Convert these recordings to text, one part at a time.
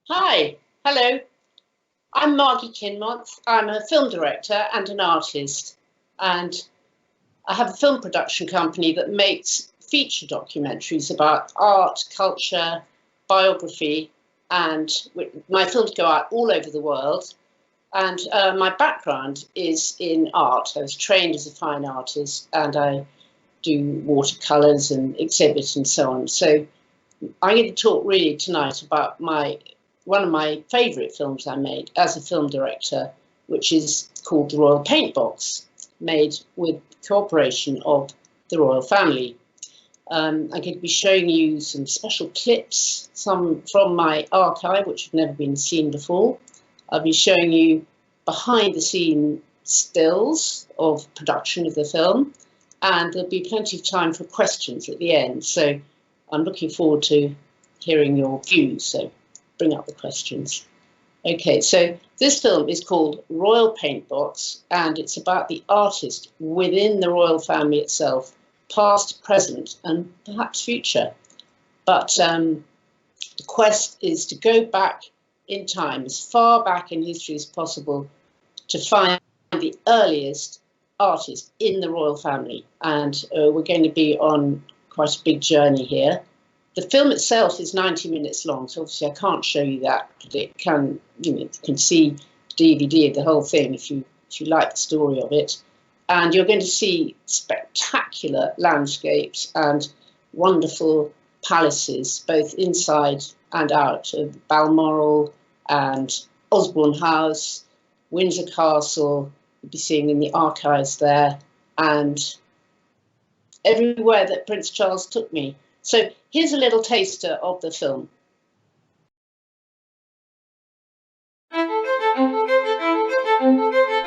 Hi, hello. I'm Margy Kinmonth. I'm a film director and an artist, and I have a film production company that makes feature documentaries about art, culture, biography, and my films go out all over the world. And my background is in art. I was trained as a fine artist, and I do watercolors and exhibit and so on. So I'm going to talk really tonight about one of my favourite films I made as a film director, which is called The Royal Paintbox, made with cooperation of the royal family. I'm going to be showing you some special clips, some from my archive, which have never been seen before. I'll be showing you behind the scene stills of production of the film, and there'll be plenty of time for questions at the end. So I'm looking forward to hearing your views. So bring up the questions. Okay, so this film is called Royal Paintbox, and it's about the artist within the royal family itself, past, present, and perhaps future. But the quest is to go back in time, as far back in history as possible, to find the earliest artist in the royal family. And we're going to be on quite a big journey here. The film itself is 90 minutes long, so obviously I can't show you that, but it can, you can see DVD of the whole thing if you like the story of it. And you're going to see spectacular landscapes and wonderful palaces, both inside and out, of Balmoral and Osborne House, Windsor Castle. You'll be seeing in the archives there, and everywhere that Prince Charles took me. So here's a little taster of the film.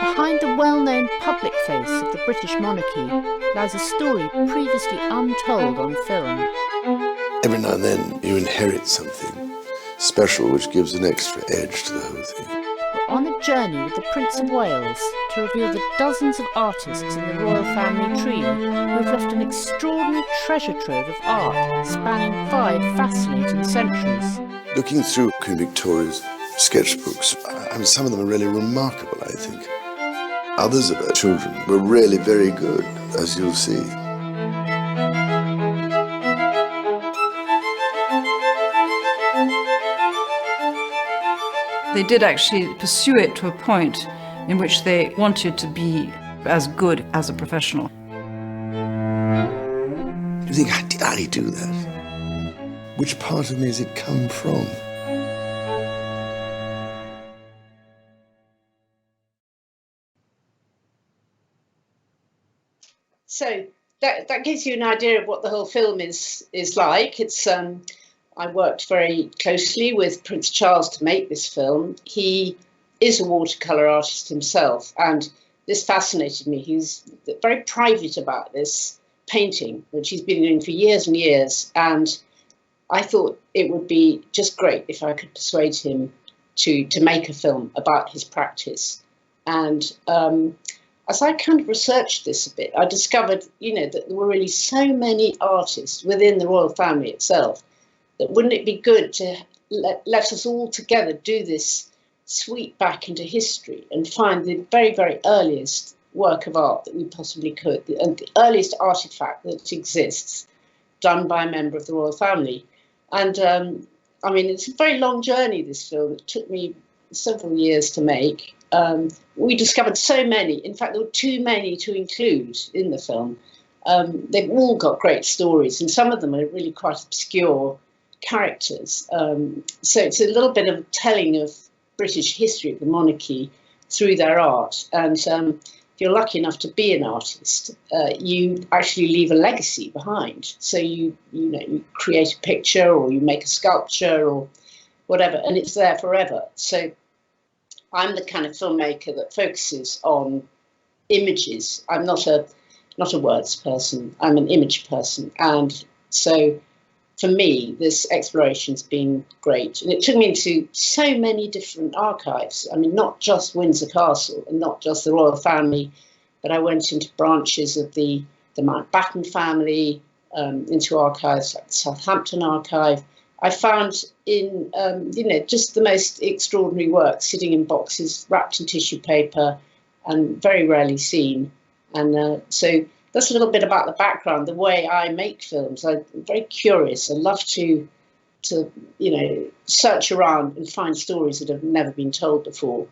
Behind the well-known public face of the British monarchy lies a story previously untold on film. Every now and then you inherit something special which gives an extra edge to the whole thing. We're on a journey with the Prince of Wales to reveal the dozens of artists in the royal family tree who have left an extraordinary treasure trove of art spanning 5 fascinating centuries. Looking through Queen Victoria's sketchbooks, some of them are really remarkable, I think. Others of her children were really very good, as you'll see. They did actually pursue it to a point in which they wanted to be as good as a professional. You think, how did I do that? Which part of me has it come from? So that gives you an idea of what the whole film is like. It's I worked very closely with Prince Charles to make this film. He is a watercolour artist himself, and this fascinated me. He's very private about this painting, which he's been doing for years and years, and I thought it would be just great if I could persuade him to make a film about his practice. And as I kind of researched this a bit, I discovered, that there were really so many artists within the royal family itself, that wouldn't it be good to let us all together do this sweep back into history and find the very, very earliest work of art that we possibly could, and the earliest artifact that exists done by a member of the royal family. And it's a very long journey, this film. It took me several years to make. We discovered so many. In fact, there were too many to include in the film. They've all got great stories, and some of them are really quite obscure characters. So it's a little bit of telling of British history of the monarchy through their art. And if you're lucky enough to be an artist, you actually leave a legacy behind. So you create a picture, or you make a sculpture, or whatever, and it's there forever. So I'm the kind of filmmaker that focuses on images. I'm not a words person. I'm an image person, and so for me, this exploration's been great. And it took me into so many different archives. Not just Windsor Castle and not just the royal family, but I went into branches of the Mountbatten family, into archives like the Southampton archive, I found in, just the most extraordinary work sitting in boxes wrapped in tissue paper and very rarely seen. And so that's a little bit about the background, the way I make films. I'm very curious. I love to search around and find stories that have never been told before.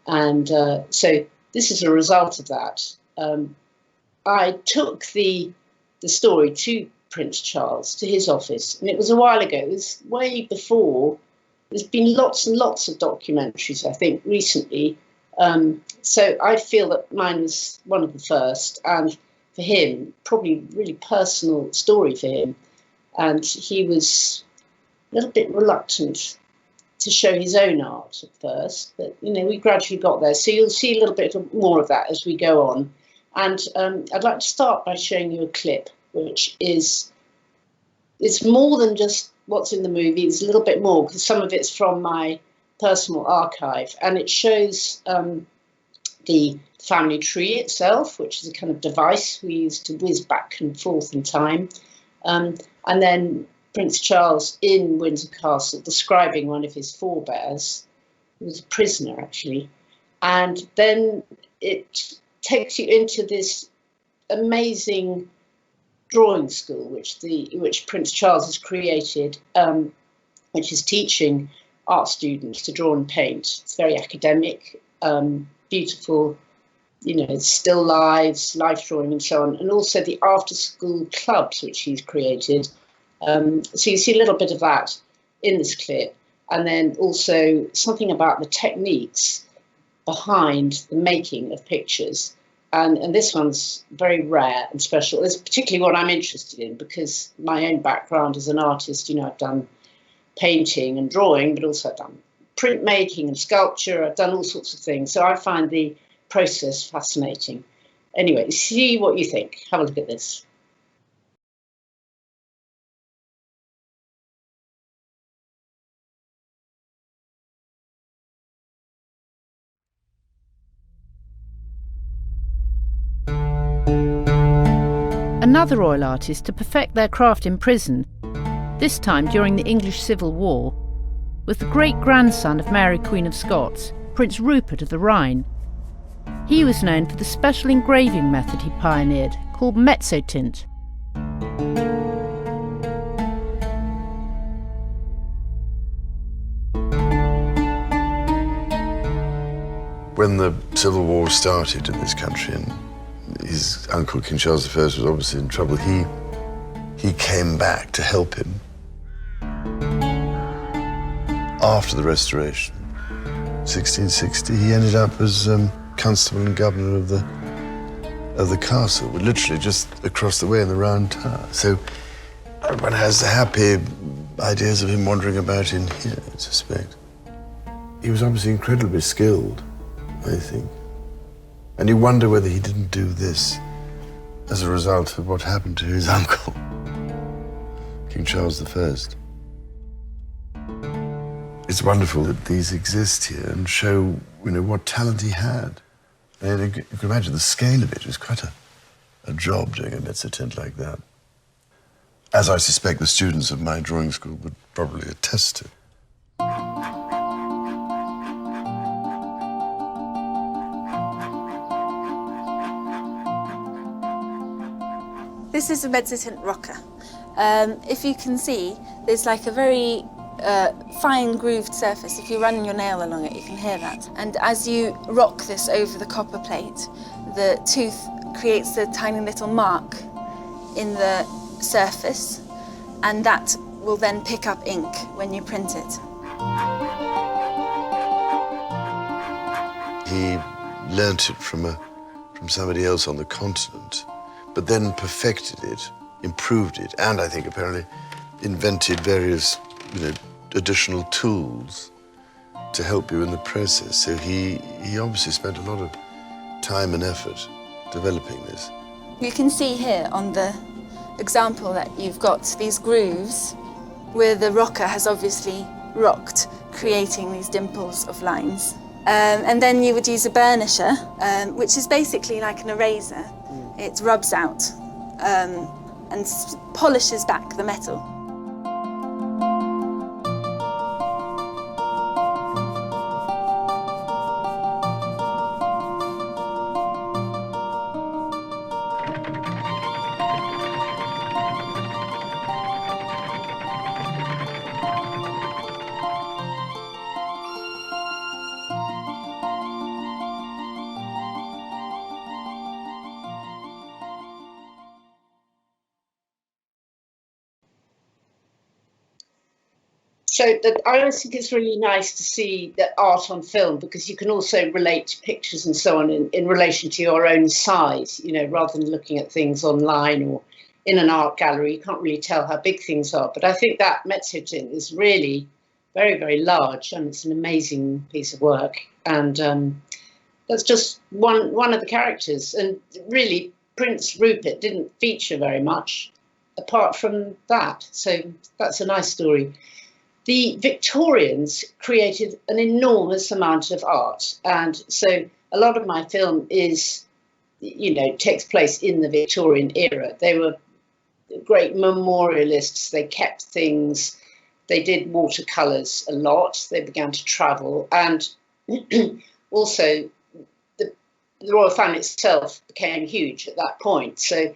And so this is a result of that. I took the story to Prince Charles, to his office, and it was a while ago. It was way before. There's been lots and lots of documentaries, I think, recently. So I feel that mine was one of the first, and for him, probably a really personal story for him. And he was a little bit reluctant to show his own art at first, but we gradually got there. So you'll see a little bit more of that as we go on. And I'd like to start by showing you a clip, which it's more than just what's in the movie. It's a little bit more, because some of it's from my personal archive, and it shows the family tree itself, which is a kind of device we use to whiz back and forth in time, and then Prince Charles in Windsor Castle describing one of his forebears, who was a prisoner actually, and then it takes you into this amazing drawing school which Prince Charles has created, which is teaching art students to draw and paint. It's very academic, beautiful, still lives, life drawing and so on, and also the after-school clubs which he's created. So you see a little bit of that in this clip, and then also something about the techniques behind the making of pictures. And this one's very rare and special. It's particularly what I'm interested in, because my own background as an artist, I've done painting and drawing, but also I've done printmaking and sculpture. I've done all sorts of things. So I find the process fascinating. Anyway, see what you think. Have a look at this. Another royal artist to perfect their craft in prison, this time during the English Civil War, was the great-grandson of Mary Queen of Scots, Prince Rupert of the Rhine. He was known for the special engraving method he pioneered, called mezzotint. When the Civil War started in this country, and his uncle, King Charles I, was obviously in trouble, he came back to help him. After the Restoration, 1660, he ended up as constable and governor of the castle, literally just across the way in the Round Tower. So everyone has happy ideas of him wandering about in here, I suspect. He was obviously incredibly skilled, I think. And you wonder whether he didn't do this as a result of what happened to his uncle, King Charles I. It's wonderful that these exist here and show, what talent he had. And you can imagine the scale of it. It was quite a job doing a mezzotint like that, as I suspect the students of my drawing school would probably attest to. This is a mezzotint rocker. If you can see, there's like a very fine grooved surface. If you run your nail along it, you can hear that. And as you rock this over the copper plate, the tooth creates a tiny little mark in the surface, and that will then pick up ink when you print it. He learnt it from somebody else on the continent, but then perfected it, improved it, and I think apparently invented various, additional tools to help you in the process. So he obviously spent a lot of time and effort developing this. You can see here on the example that you've got these grooves where the rocker has obviously rocked, creating these dimples of lines. And then you would use a burnisher, which is basically like an eraser. It rubs out and polishes back the metal. I always think it's really nice to see that art on film, because you can also relate to pictures and so on in relation to your own size, you know, rather than looking at things online or in an art gallery. You can't really tell how big things are. But I think that Metzgertin is really very, very large, and it's an amazing piece of work. And that's just one of the characters. And really, Prince Rupert didn't feature very much apart from that. So that's a nice story. The Victorians created an enormous amount of art. And so a lot of my film is, you know, takes place in the Victorian era. They were great memorialists. They kept things. They did watercolours a lot. They began to travel. And also the royal family itself became huge at that point. So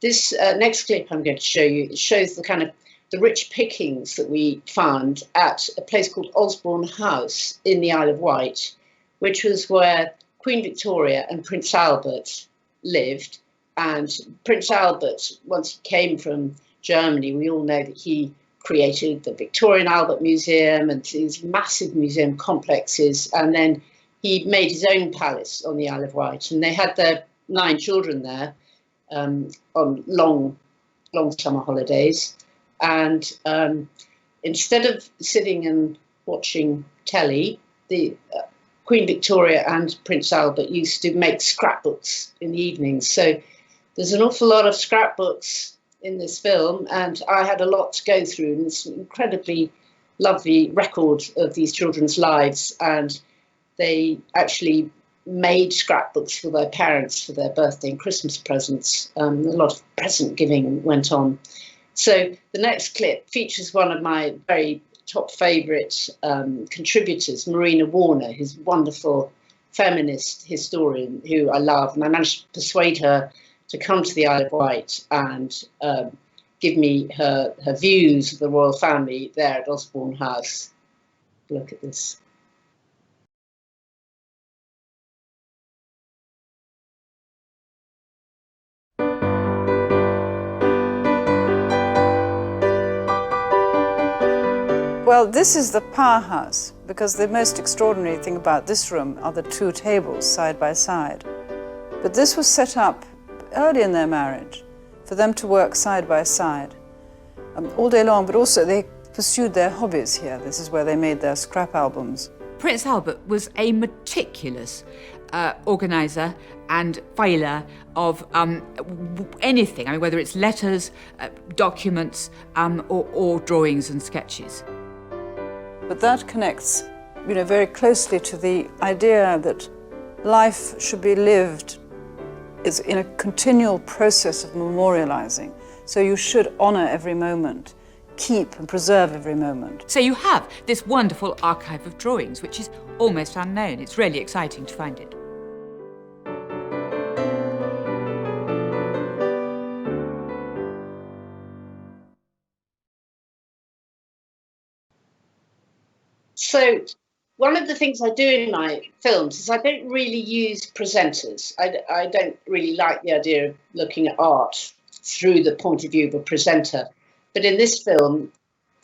this next clip I'm going to show you, it shows the kind of the rich pickings that we found at a place called Osborne House in the Isle of Wight, which was where Queen Victoria and Prince Albert lived. And Prince Albert, once he came from Germany, we all know that he created the Victorian Albert Museum and these massive museum complexes. And then he made his own palace on the Isle of Wight. And they had their 9 children there on long summer holidays. And instead of sitting and watching telly, the Queen Victoria and Prince Albert used to make scrapbooks in the evenings. So there's an awful lot of scrapbooks in this film, and I had a lot to go through. And it's an incredibly lovely record of these children's lives. And they actually made scrapbooks for their parents for their birthday and Christmas presents. A lot of present giving went on. So the next clip features one of my very top favourite contributors, Marina Warner, who's a wonderful feminist historian who I love. And I managed to persuade her to come to the Isle of Wight and give me her views of the royal family there at Osborne House. Look at this. Well, this is the powerhouse, because the most extraordinary thing about this room are the 2 tables side by side. But this was set up early in their marriage for them to work side by side all day long, but also they pursued their hobbies here. This is where they made their scrap albums. Prince Albert was a meticulous organiser and filer of anything, I mean, whether it's letters, documents, or drawings and sketches. But that connects, you know, very closely to the idea that life should be lived is in a continual process of memorializing. So you should honor every moment, keep and preserve every moment. So you have this wonderful archive of drawings, which is almost unknown. It's really exciting to find it. So one of the things I do in my films is I don't really use presenters. I don't really like the idea of looking at art through the point of view of a presenter. But in this film,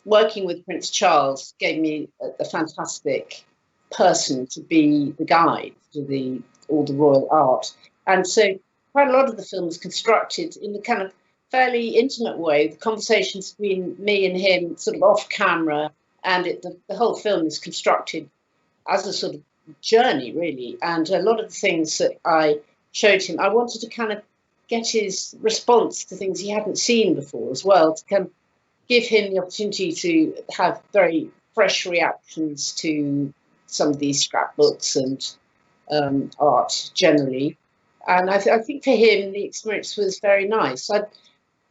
working with Prince Charles gave me a fantastic person to be the guide to all the royal art. And so quite a lot of the film is constructed in the kind of fairly intimate way. The conversations between me and him sort of off camera, and the whole film is constructed as a sort of journey, really. And a lot of the things that I showed him, I wanted to kind of get his response to things he hadn't seen before as well, to kind of give him the opportunity to have very fresh reactions to some of these scrapbooks and art generally. And I think for him, the experience was very nice.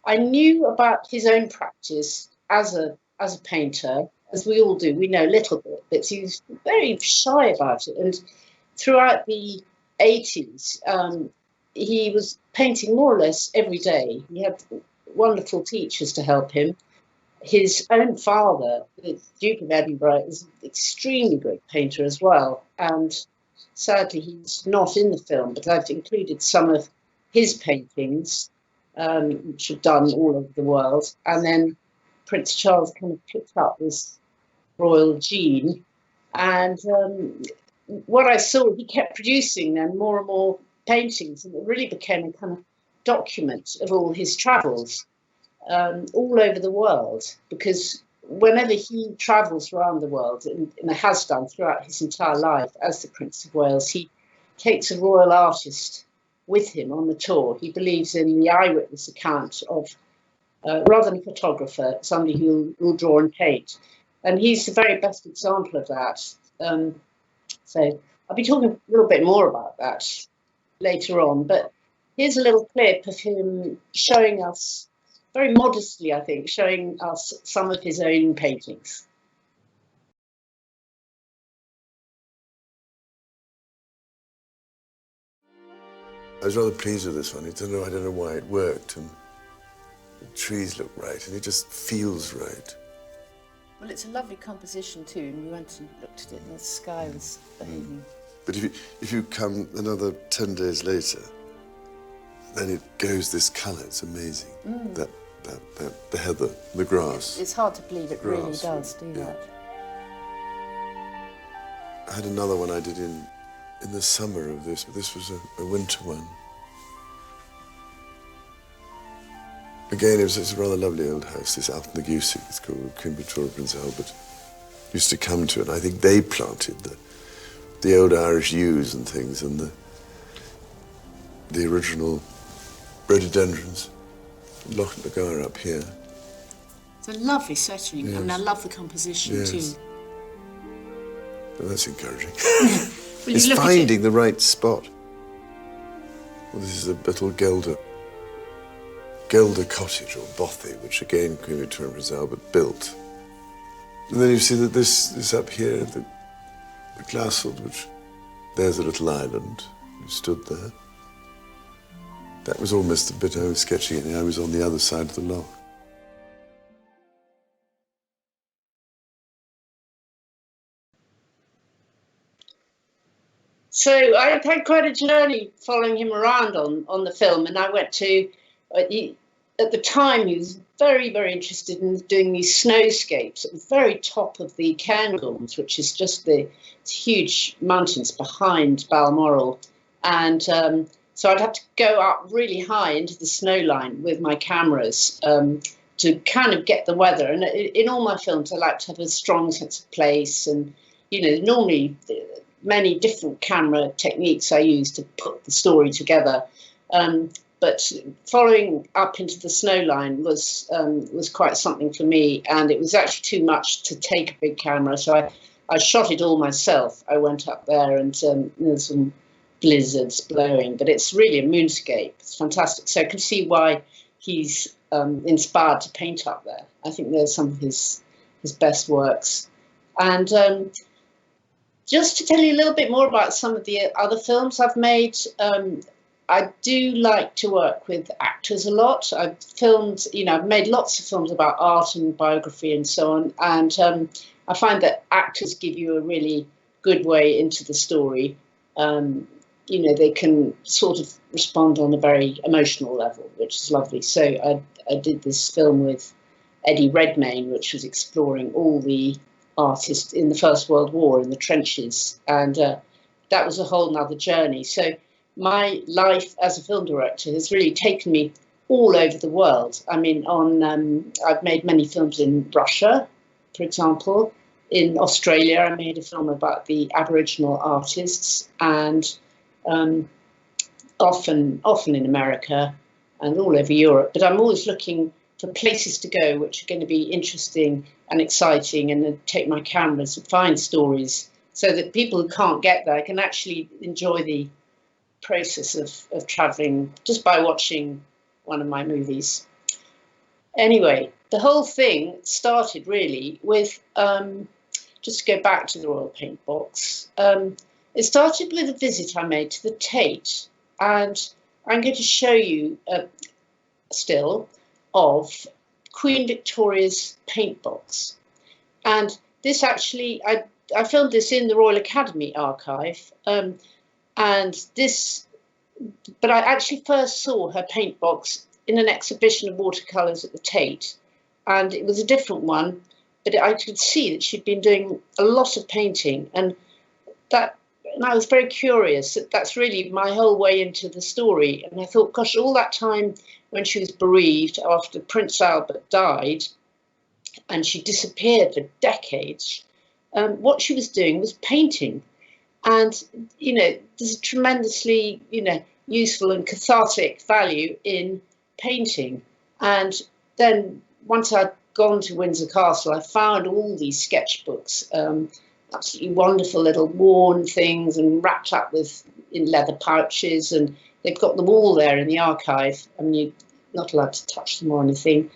I knew about his own practice as a painter, as we all do. We know a little bit, but he was very shy about it. And throughout the 80s, he was painting more or less every day. He had wonderful teachers to help him. His own father, the Duke of Edinburgh, is an extremely great painter as well. And sadly, he's not in the film, but I've included some of his paintings, which are done all over the world. And then Prince Charles kind of picked up this royal gene. And what I saw, he kept producing then more and more paintings, and it really became a kind of document of all his travels all over the world, because whenever he travels around the world, and has done throughout his entire life as the Prince of Wales, he takes a royal artist with him on the tour. He believes in the eyewitness account of, rather than a photographer, somebody who will draw and paint. And he's the very best example of that. So I'll be talking a little bit more about that later on. But here's a little clip of him showing us, very modestly, I think, showing us some of his own paintings. I was rather pleased with this one. I don't know why it worked, and the trees look right, and it just feels right. Well, it's a lovely composition too, and we went and looked at it, and the sky was behaving. But if you come another 10 days later, then it goes this colour. It's amazing. The heather, the grass. It's hard to believe it really does do that. I had another one I did in the summer of this, but this was a winter one. Again, it's a rather lovely old house, this out in the Goosey. It's called Queen Victoria, Prince Albert. Used to come to it. I think they planted the old Irish yews and things, and the original rhododendrons. Loch Nagar up here. It's a lovely setting, yes. and I love the composition too. Well, that's encouraging. Well, it's finding the right spot. Well, this is a little Gelder cottage, or bothy, which again Queen Victoria and Prince Albert built. And then you see that this up here, the Glassfield, which there's a little island. You stood there. That was almost a bit I was sketching it. I was on the other side of the loch. So I had quite a journey following him around on the film, and I went to, at the time he was very, very interested in doing these snowscapes at the very top of the Cairngorms, which is just the huge mountains behind Balmoral. And so I'd have to go up really high into the snow line with my cameras to kind of get the weather. And in all my films, I like to have a strong sense of place, and, you know, normally many different camera techniques I use to put the story together. But following up into the snow line was quite something for me, and it was actually too much to take a big camera, so I shot it all myself. I went up there, and there's some blizzards blowing, but it's really a moonscape. It's fantastic. So I can see why he's inspired to paint up there. I think there's some of his best works. And just to tell you a little bit more about some of the other films I've made, I do like to work with actors a lot. I've filmed, I've made lots of films about art and biography and so on. And I find that actors give you a really good way into the story. They can sort of respond on a very emotional level, which is lovely. So I did this film with Eddie Redmayne, which was exploring all the artists in the First World War in the trenches. And that was a whole nother journey. So my life as a film director has really taken me all over the world. I mean, I've made many films in Russia, for example. In Australia, I made a film about the Aboriginal artists, and often in America and all over Europe. But I'm always looking for places to go which are going to be interesting and exciting, and then take my cameras and find stories so that people who can't get there can actually enjoy the process of traveling just by watching one of my movies. Anyway, the whole thing started really with, just to go back to the Royal Paintbox, it started with a visit I made to the Tate, and I'm going to show you a still of Queen Victoria's paintbox. And this actually, I filmed this in the Royal Academy archive, but I actually first saw her paintbox in an exhibition of watercolours at the Tate, and it was a different one. but I could see that she'd been doing a lot of painting, and I was very curious. That's really my whole way into the story. And I thought, gosh, all that time when she was bereaved after Prince Albert died, and she disappeared for decades, what she was doing was painting. And, there's a tremendously, useful and cathartic value in painting. And then once I'd gone to Windsor Castle, I found all these sketchbooks, absolutely wonderful little worn things and wrapped up in leather pouches. And they've got them all there in the archive. I mean, you're not allowed to touch them or anything.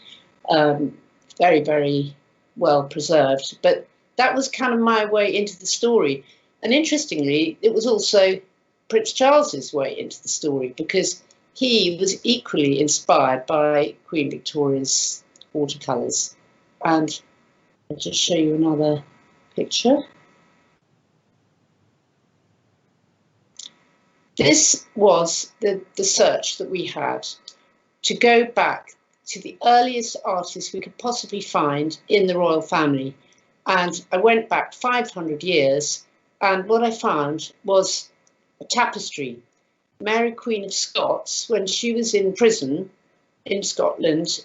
Very, very well preserved. But that was kind of my way into the story. And interestingly, it was also Prince Charles's way into the story, because he was equally inspired by Queen Victoria's watercolours. And I'll just show you another picture. This was the search that we had to go back to the earliest artists we could possibly find in the royal family. And I went back 500 years, and what I found was a tapestry. Mary, Queen of Scots, when she was in prison in Scotland,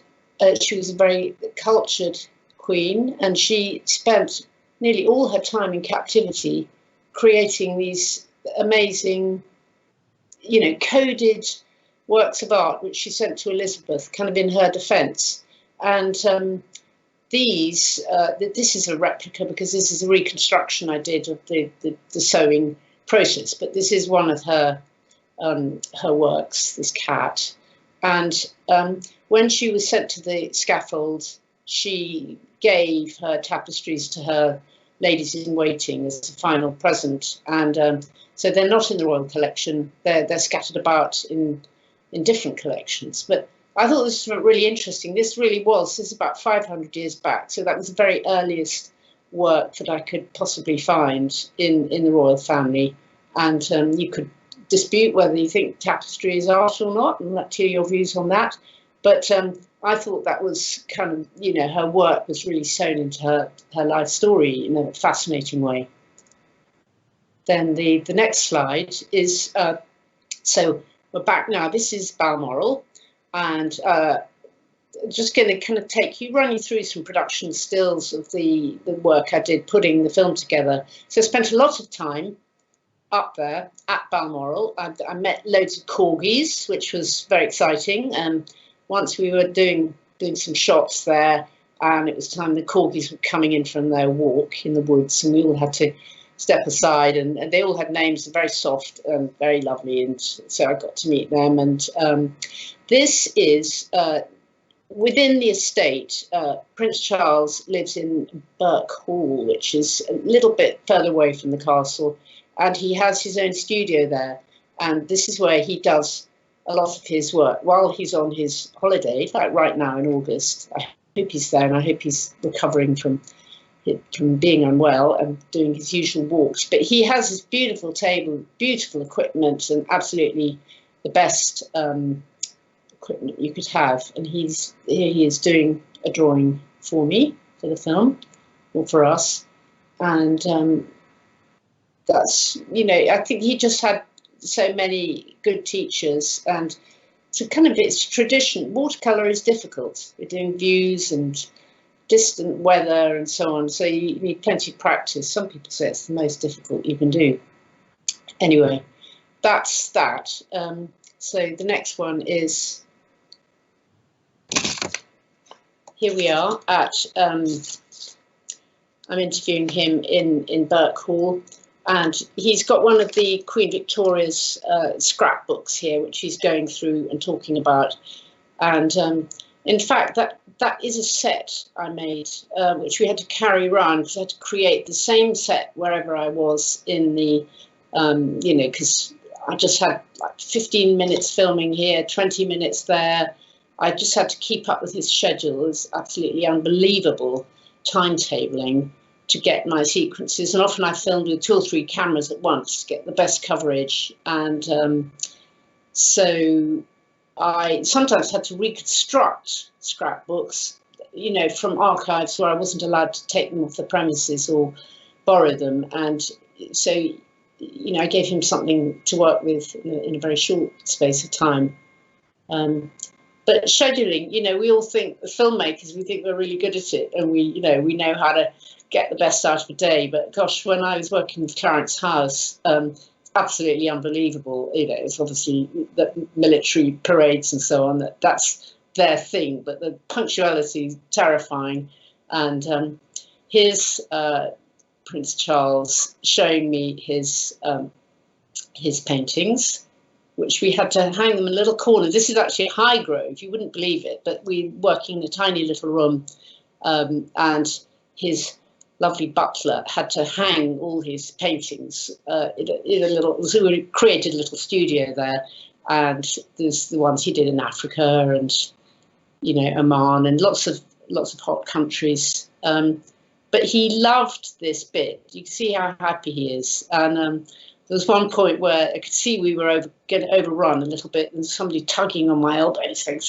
she was a very cultured queen, and she spent nearly all her time in captivity creating these amazing, coded works of art, which she sent to Elizabeth, kind of in her defence. And this is a replica, because this is a reconstruction I did of the sewing process, but this is one of her works, this cat. And when she was sent to the scaffold, she gave her tapestries to her ladies in waiting as a final present. And so they're not in the royal collection, they're scattered about in different collections. But I thought this was really interesting. This is about 500 years back, so that was the very earliest work that I could possibly find in the royal family. And you could dispute whether you think tapestry is art or not, and let's hear your views on that. But I thought that was kind of, her work was really sewn into her life story in a fascinating way. Then the next slide is, so we're back now. This is Balmoral, and just going to kind of run you through some production stills of the work I did putting the film together. So I spent a lot of time up there at Balmoral. I met loads of corgis, which was very exciting. Once we were doing some shots there, and it was time the corgis were coming in from their walk in the woods, and we all had to step aside, and they all had names, very soft and very lovely, and so I got to meet them. And this is within the estate. Prince Charles lives in Burke Hall, which is a little bit further away from the castle, and he has his own studio there, and this is where he does a lot of his work while he's on his holiday, like right now in August. I hope he's there, and I hope he's recovering from being unwell and doing his usual walks. But he has this beautiful table, beautiful equipment, and absolutely the best equipment you could have. And here he is doing a drawing for me for the film, or for us. And that's, I think he just had so many good teachers, and so kind of its tradition. Watercolour is difficult. We're doing views and distant weather and so on, so you need plenty of practice. Some people say it's the most difficult you can do. Anyway, that's that. So the next one is, here we are at, I'm interviewing him in Burke Hall, and he's got one of the Queen Victoria's scrapbooks here, which he's going through and talking about. And in fact, that is a set I made, which we had to carry around, because I had to create the same set wherever I was in the, because I just had like 15 minutes filming here, 20 minutes there. I just had to keep up with his schedule. It was absolutely unbelievable timetabling to get my sequences. And often I filmed with 2 or 3 cameras at once to get the best coverage. And so I sometimes had to reconstruct scrapbooks from archives where I wasn't allowed to take them off the premises or borrow them. And so, I gave him something to work with in a very short space of time. But scheduling, we all think, the filmmakers, we think we're really good at it, and we know how to get the best out of a day. But gosh, when I was working with Clarence House, absolutely unbelievable. It's obviously the military parades and so on, that's their thing, but the punctuality is terrifying. And here's Prince Charles showing me his paintings, which we had to hang them in a little corner. This is actually Highgrove, you wouldn't believe it, but we're working in a tiny little room, and his lovely butler had to hang all his paintings in a little, so we created a little studio there, and there's the ones he did in Africa and, Oman and lots of hot countries. But he loved this bit. You can see how happy he is. And there was one point where I could see we were getting overrun a little bit, and somebody tugging on my elbow and saying,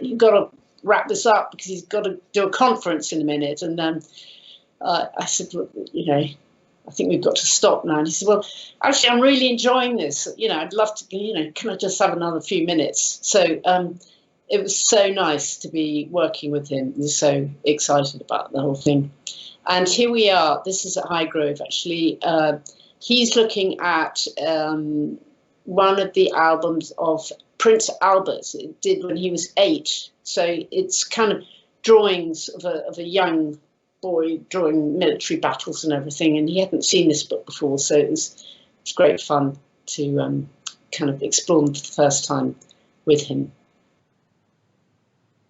you've got to wrap this up because he's got to do a conference in a minute. And I said, look, I think we've got to stop now. And he said, well, actually, I'm really enjoying this. I'd love to, can I just have another few minutes? So it was so nice to be working with him. I was so excited about the whole thing. And here we are. This is at Highgrove, actually. He's looking at one of the albums of Prince Albert. It did when he was 8. So it's kind of drawings of a young boy drawing military battles and everything. And he hadn't seen this book before, so it's great fun to kind of explore them for the first time with him.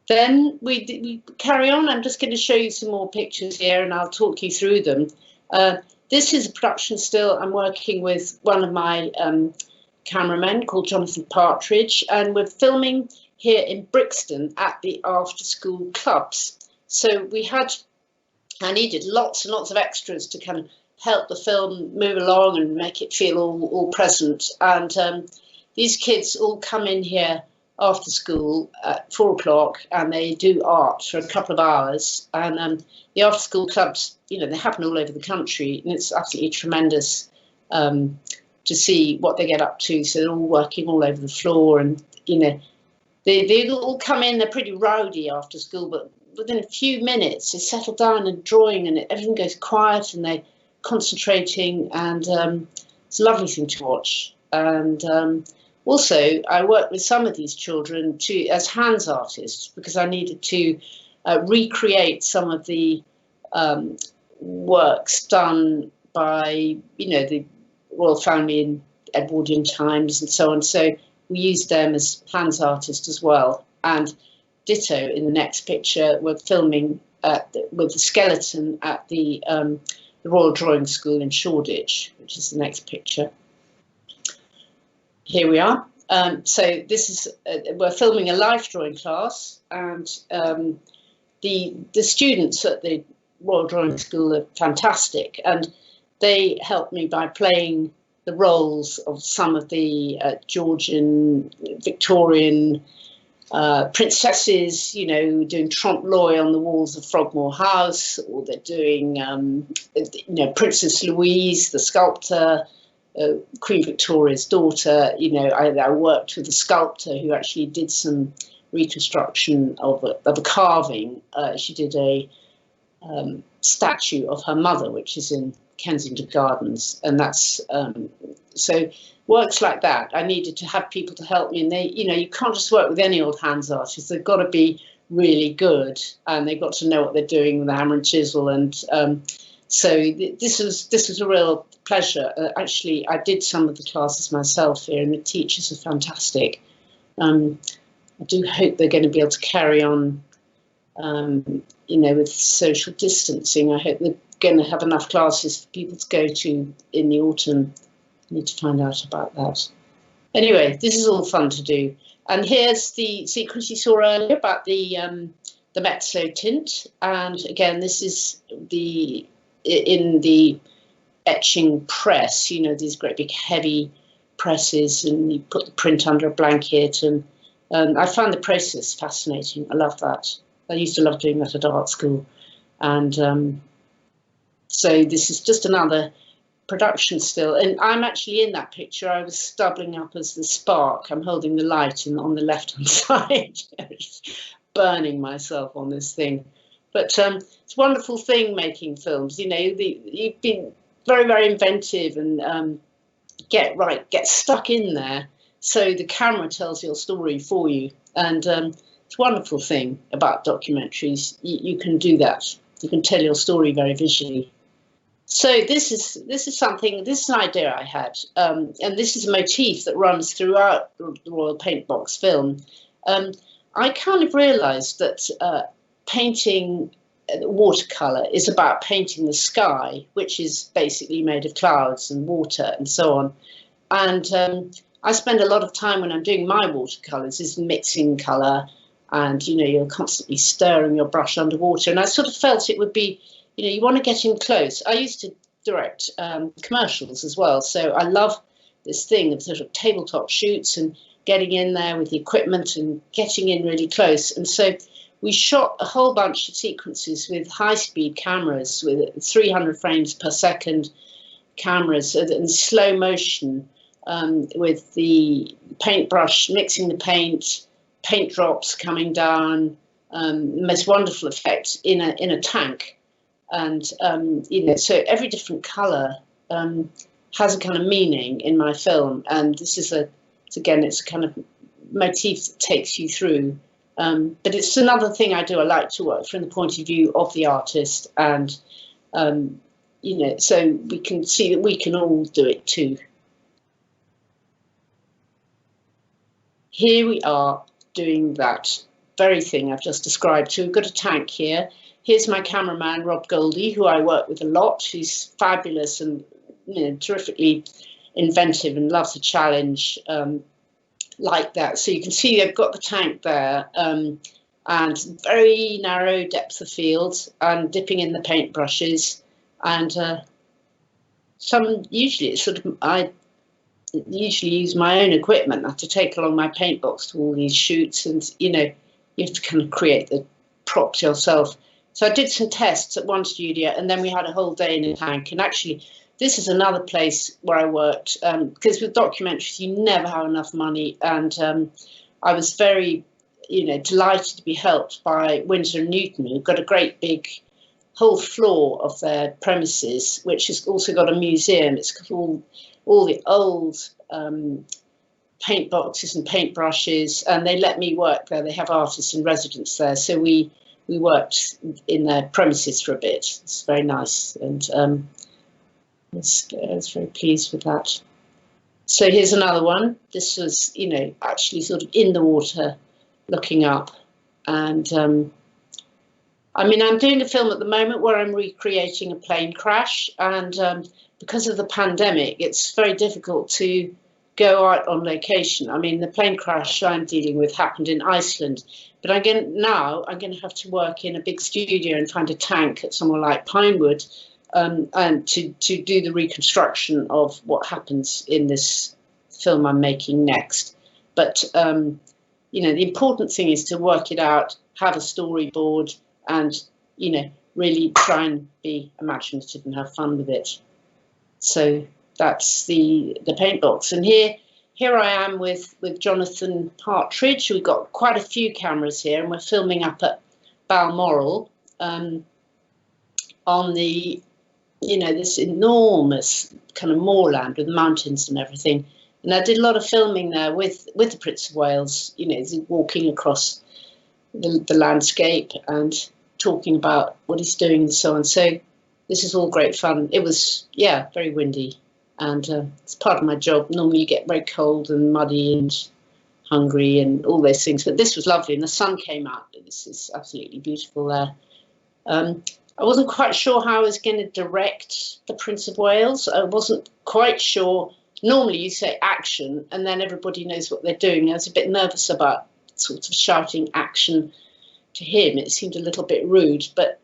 Then we carry on. I'm just going to show you some more pictures here, and I'll talk you through them. This is a production still. I'm working with one of my cameramen called Jonathan Partridge, and we're filming here in Brixton at the after-school clubs. So I needed lots and lots of extras to kind of help the film move along and make it feel all present. And these kids all come in here after school at 4 o'clock, and they do art for a couple of hours. And the after school clubs, they happen all over the country, and it's absolutely tremendous to see what they get up to. So they're all working all over the floor, and they all come in, they're pretty rowdy after school, but within a few minutes they settle down and drawing, and everything goes quiet, and they're concentrating, and it's a lovely thing to watch. And also, I worked with some of these children as hands artists, because I needed to recreate some of the works done by, the royal family in Edwardian times and so on. So we used them as hands artists as well. And ditto in the next picture, we're filming with the skeleton at the Royal Drawing School in Shoreditch, which is the next picture. Here we are. So this is we're filming a life drawing class, and the students at the Royal Drawing School are fantastic, and they helped me by playing the roles of some of the Georgian, Victorian princesses, doing trompe l'oeil on the walls of Frogmore House, or they're doing, Princess Louise, the sculptor, Queen Victoria's daughter. I worked with a sculptor who actually did some reconstruction of a carving. She did a statue of her mother, which is in Kensington Gardens, and that's so works like that. I needed to have people to help me, and they, you can't just work with any old hands artists. They've got to be really good, and they've got to know what they're doing with the hammer and chisel. And so this was a real pleasure. Actually, I did some of the classes myself here, and the teachers are fantastic. I do hope they're going to be able to carry on, with social distancing. I hope they're going to have enough classes for people to go to in the autumn. I need to find out about that. Anyway, this is all fun to do. And here's the sequence you saw earlier about the mezzo tint. And again, this is in the etching press, these great big heavy presses, and you put the print under a blanket. And I found the process fascinating. I love that. I used to love doing that at art school. And so this is just another production still. And I'm actually in that picture. I was doubling up as the spark. I'm holding the light on the left-hand side, burning myself on this thing. But it's a wonderful thing making films. You know, you've been very, very inventive and get stuck in there. So the camera tells your story for you. And it's a wonderful thing about documentaries. You can do that. You can tell your story very visually. So this is an idea I had, and this is a motif that runs throughout the Royal Paintbox film. I kind of realised that painting watercolour is about painting the sky, which is basically made of clouds and water and so on. And I spend a lot of time when I'm doing my watercolours is mixing colour, and you know, you're constantly stirring your brush underwater. And I sort of felt it would be, you know, you want to get in close. I used to direct commercials as well, so I love this thing of sort of tabletop shoots and getting in there with the equipment and getting in really close. And so we shot a whole bunch of sequences with high-speed cameras, with 300 frames per second cameras in slow motion, with the paintbrush mixing the paint drops coming down, most wonderful effect in a tank. And you know, so every different colour has a kind of meaning in my film, and this is it's a kind of motif that takes you through. But it's another thing I do. I like to work from the point of view of the artist, and you know, so we can see that we can all do it too. Here we are doing that very thing I've just described. So we've got a tank here. Here's my cameraman, Rob Goldie, who I work with a lot. He's fabulous and, you know, terrifically inventive and loves a challenge like that. So you can see they've got the tank there, and very narrow depth of field, and dipping in the paintbrushes. And usually it's sort of, I usually use my own equipment. I have to take along my paint box to all these shoots, and, you know, you have to kind of create the props yourself. So I did some tests at one studio, and then we had a whole day in a tank. And actually, this is another place where I worked, because with documentaries, you never have enough money. And I was very, you know, delighted to be helped by Windsor & Newton, who've got a great big whole floor of their premises, which has also got a museum. It's got all the old paint boxes and paintbrushes, and they let me work there. They have artists in residence there. So we worked in their premises for a bit. It's very nice, and I was very pleased with that. So here's another one. This was, you know, actually sort of in the water, looking up. And I mean, I'm doing a film at the moment where I'm recreating a plane crash, and because of the pandemic, it's very difficult to go out on location. I mean, the plane crash I'm dealing with happened in Iceland, but I'm going to have to work in a big studio and find a tank at somewhere like Pinewood, and to do the reconstruction of what happens in this film I'm making next. But you know, the important thing is to work it out, have a storyboard, and, you know, really try and be imaginative and have fun with it. So that's the paint box. And here I am with Jonathan Partridge. We've got quite a few cameras here, and we're filming up at Balmoral, on the, you know, this enormous kind of moorland with mountains and everything. And I did a lot of filming there with the Prince of Wales, you know, walking across the landscape and talking about what he's doing and so on. So this is all great fun. It was, yeah, very windy, and it's part of my job. Normally you get very cold and muddy and hungry and all those things, but this was lovely, and the sun came out. This is absolutely beautiful there. I wasn't quite sure how I was going to direct the Prince of Wales. I wasn't quite sure. Normally you say action and then everybody knows what they're doing. I was a bit nervous about sort of shouting action to him. It seemed a little bit rude, but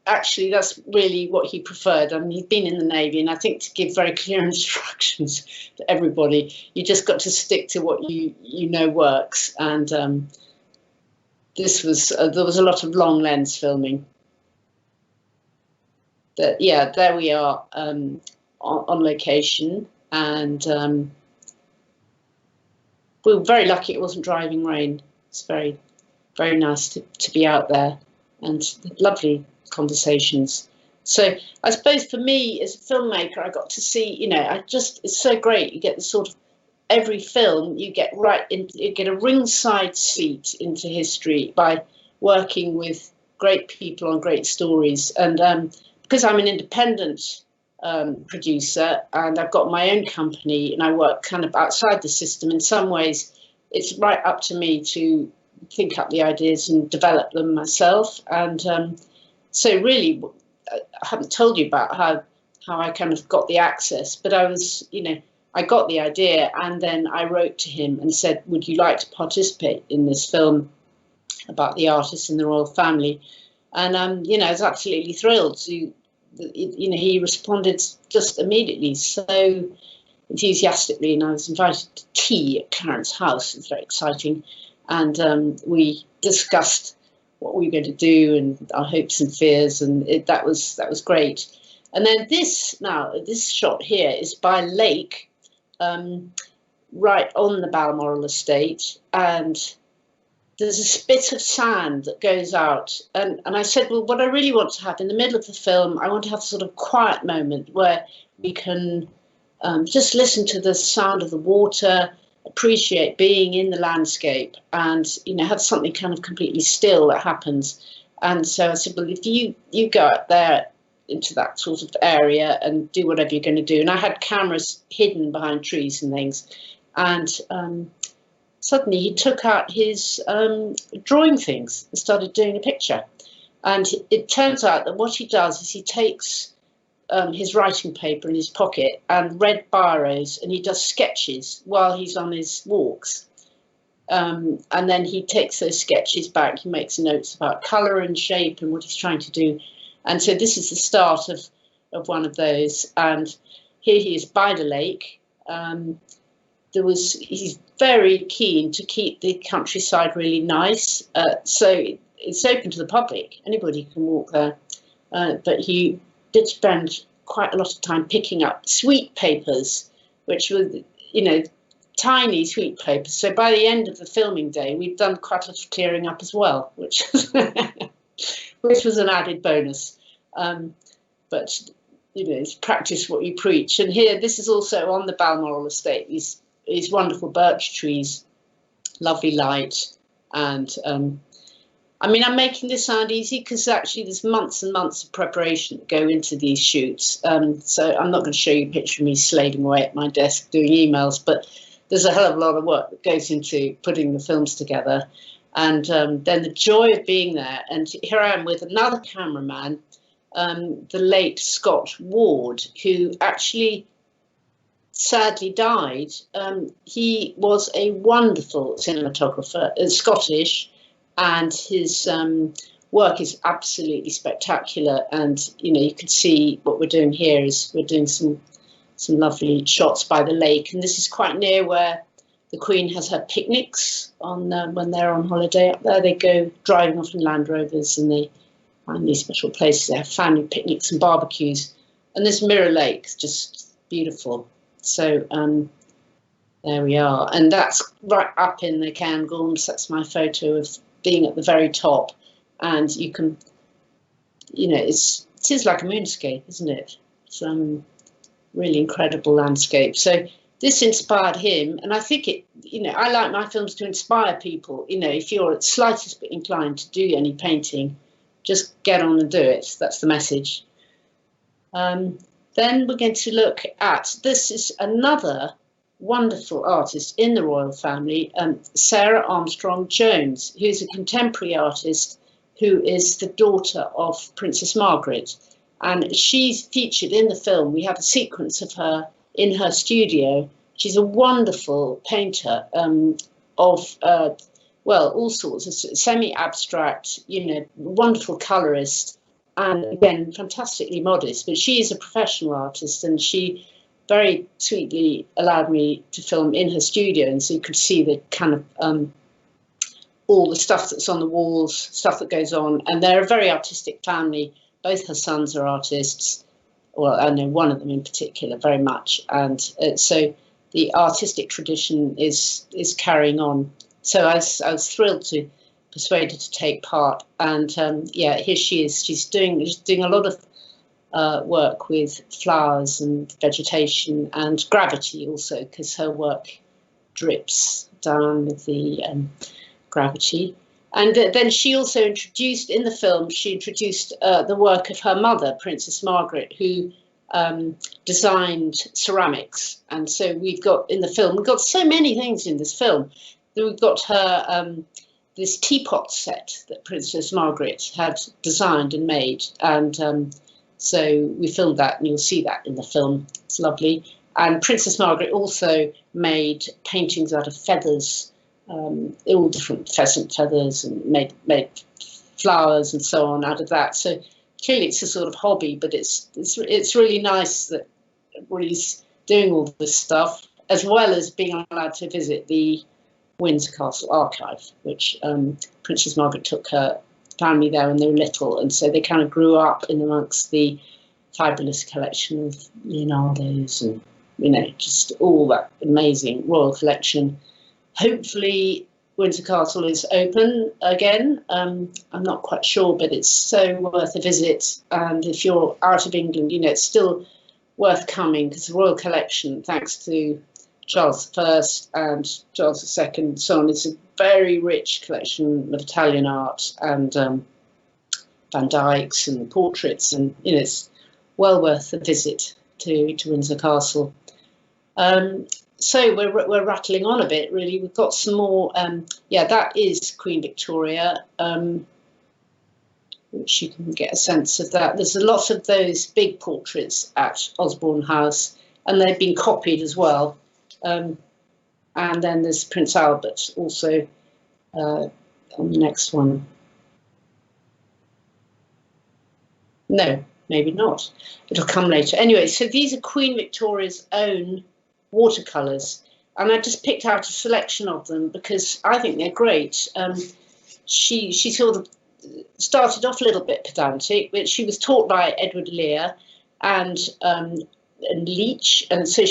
actually that's really what he preferred. I mean, he'd been in the Navy, and I think to give very clear instructions to everybody, you just got to stick to what you know works. And this was there was a lot of long lens filming. But yeah, there we are on location, and we were very lucky it wasn't driving rain. It's very, very nice to be out there, and lovely conversations. So I suppose for me as a filmmaker, I got to see, you know, it's so great. You get the sort of every film you get you get a ringside seat into history by working with great people on great stories. And because I'm an independent producer and I've got my own company and I work kind of outside the system, in some ways it's right up to me to think up the ideas and develop them myself. And so really, I haven't told you about how I kind of got the access, but I was, you know, I got the idea and then I wrote to him and said, would you like to participate in this film about the artists in the royal family? And, you know, I was absolutely thrilled to, you know, he responded just immediately, so enthusiastically, and I was invited to tea at Clarence House. It was very exciting. And we discussed what we were going to do and our hopes and fears, and that was great. And then this shot here is by a lake, right on the Balmoral estate, and there's a spit of sand that goes out. And I said, well, what I really want to have in the middle of the film, I want to have a sort of quiet moment where we can just listen to the sound of the water, appreciate being in the landscape, and, you know, have something kind of completely still that happens. And so I said, well, if you go out there into that sort of area and do whatever you're going to do. And I had cameras hidden behind trees and things. And suddenly he took out his drawing things and started doing a picture. And it turns out that what he does is he takes his writing paper in his pocket and red biros, and he does sketches while he's on his walks. And then he takes those sketches back, he makes notes about colour and shape and what he's trying to do. And so this is the start of one of those. And here he is by the lake. He's very keen to keep the countryside really nice. So it's open to the public. Anybody can walk there. But he did spend quite a lot of time picking up sweet papers, which were, you know, tiny sweet papers. So by the end of the filming day, we'd done quite a lot of clearing up as well, which was an added bonus. But, you know, practice what you preach. And here, this is also on the Balmoral estate, these wonderful birch trees, lovely light. And I mean, I'm making this sound easy because actually there's months and months of preparation that go into these shoots. So I'm not going to show you a picture of me slaving away at my desk doing emails, but there's a hell of a lot of work that goes into putting the films together. And then the joy of being there. And here I am with another cameraman, the late Scott Ward, who actually sadly died. He was a wonderful cinematographer, Scottish, and his work is absolutely spectacular. And, you know, you could see what we're doing here is we're doing some lovely shots by the lake. And this is quite near where the Queen has her picnics on when they're on holiday up there. They go driving off in Land Rovers and they find these special places. They have family picnics and barbecues. And this Mirror Lake is just beautiful. So there we are. And that's right up in the Cairngorms. That's my photo of being at the very top. And you can, you know, it is like a moonscape, isn't it? It's really incredible landscape. So this inspired him, and I think it, you know, I like my films to inspire people. You know, if you're at slightest bit inclined to do any painting, just get on and do it. That's the message. Then we're going to look at, this is another wonderful artist in the royal family, Sarah Armstrong Jones, who's a contemporary artist who is the daughter of Princess Margaret. And she's featured in the film. We have a sequence of her in her studio. She's a wonderful painter of, well, all sorts of semi-abstract, you know, wonderful colorist, and again, fantastically modest. But she is a professional artist, and she very sweetly allowed me to film in her studio, and so you could see the kind of all the stuff that's on the walls, stuff that goes on. And they're a very artistic family. Both her sons are artists. Well, I know one of them in particular very much. And so the artistic tradition is carrying on. So I was thrilled to persuade her to take part. And yeah, here she is. She's doing a lot of work with flowers and vegetation and gravity also, because her work drips down with the gravity. And then she also introduced, in the film, the work of her mother, Princess Margaret, who designed ceramics. And so we've got so many things in this film. We've got her this teapot set that Princess Margaret had designed and made. And so we filmed that, and you'll see that in the film. It's lovely. And Princess Margaret also made paintings out of feathers, all different pheasant feathers, and made flowers and so on out of that. So clearly it's a sort of hobby, but it's really nice that everybody's doing all this stuff, as well as being allowed to visit the Windsor Castle archive, which Princess Margaret took her family there when they were little, and so they kind of grew up in amongst the fabulous collection of Leonardo's and, just all that amazing royal collection. Hopefully Windsor Castle is open again. I'm not quite sure, but it's so worth a visit. And if you're out of England, it's still worth coming, because the royal collection, thanks to Charles I and Charles II and so on, it's a very rich collection of Italian art and Van Dyck's and portraits, and it's well worth a visit to Windsor Castle. So we're rattling on a bit, really. We've got some more. That is Queen Victoria, which you can get a sense of that. There's a lot of those big portraits at Osborne House, and they've been copied as well. And then there's Prince Albert also on the next one. No, maybe not. It'll come later. Anyway, so these are Queen Victoria's own watercolours, and I just picked out a selection of them because I think they're great. She sort of started off a little bit pedantic, but she was taught by Edward Lear and Leach, and so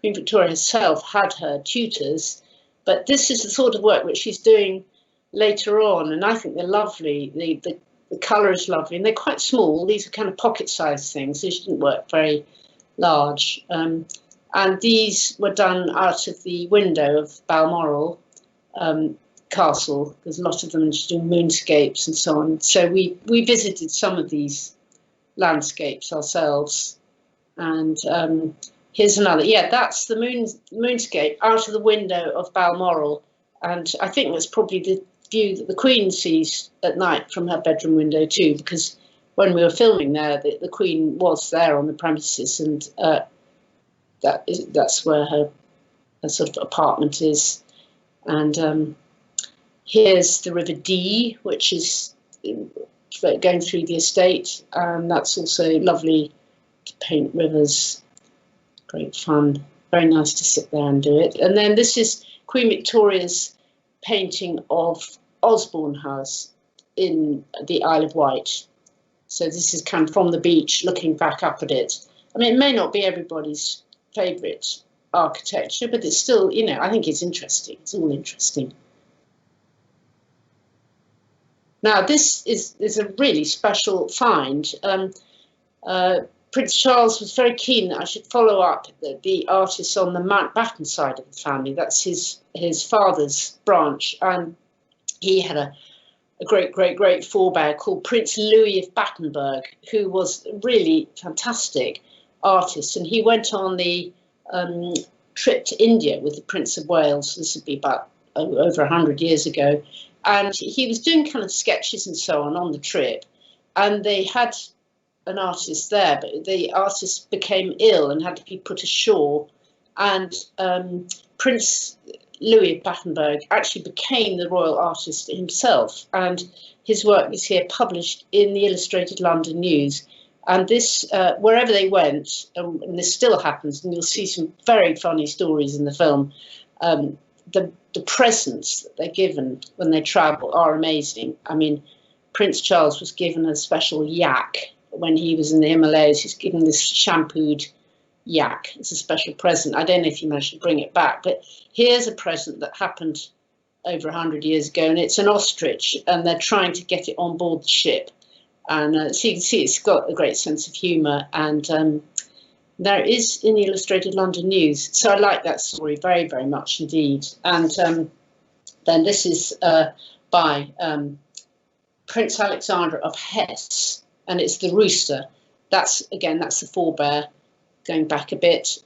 Queen Victoria herself had her tutors, but this is the sort of work which she's doing later on, and I think they're lovely. The colour is lovely, and they're quite small. These are kind of pocket-sized things, so she didn't work very large. And these were done out of the window of Balmoral Castle. There's a lot of them, and she's doing moonscapes and so on. So we visited some of these landscapes ourselves. And here's another. Yeah, that's the moonscape out of the window of Balmoral. And I think that's probably the view that the Queen sees at night from her bedroom window too, because when we were filming there, the Queen was there on the premises, and that's where her sort of apartment is. And here's the River Dee, which is going through the estate, and that's also lovely to paint rivers. Great fun. Very nice to sit there and do it. And then this is Queen Victoria's painting of Osborne House in the Isle of Wight. So this is kind of from the beach, looking back up at it. I mean, it may not be everybody's favourite architecture, but it's still, I think it's interesting. It's all interesting. Now, this is a really special find. Prince Charles was very keen that I should follow up the artists on the Mountbatten side of the family. That's his father's branch, and he had a great forebear called Prince Louis of Battenberg, who was a really fantastic artist, and he went on the trip to India with the Prince of Wales. This would be about over 100 years ago, and he was doing kind of sketches and so on the trip, and they had an artist there, but the artist became ill and had to be put ashore, and Prince Louis of Battenberg actually became the royal artist himself, and his work is here published in the Illustrated London News. And this, wherever they went, and this still happens, and you'll see some very funny stories in the film, the presents that they're given when they travel are amazing. I mean, Prince Charles was given a special yak when he was in the Himalayas. He's given this shampooed yak as a special present. I don't know if he managed to bring it back, but here's a present that happened over 100 years ago, and it's an ostrich, and they're trying to get it on board the ship. And so you can see it's got a great sense of humour, and there is in the Illustrated London News. So I like that story very, very much indeed. And then this is by Prince Alexander of Hesse, and it's the rooster. That's the forebear, going back a bit.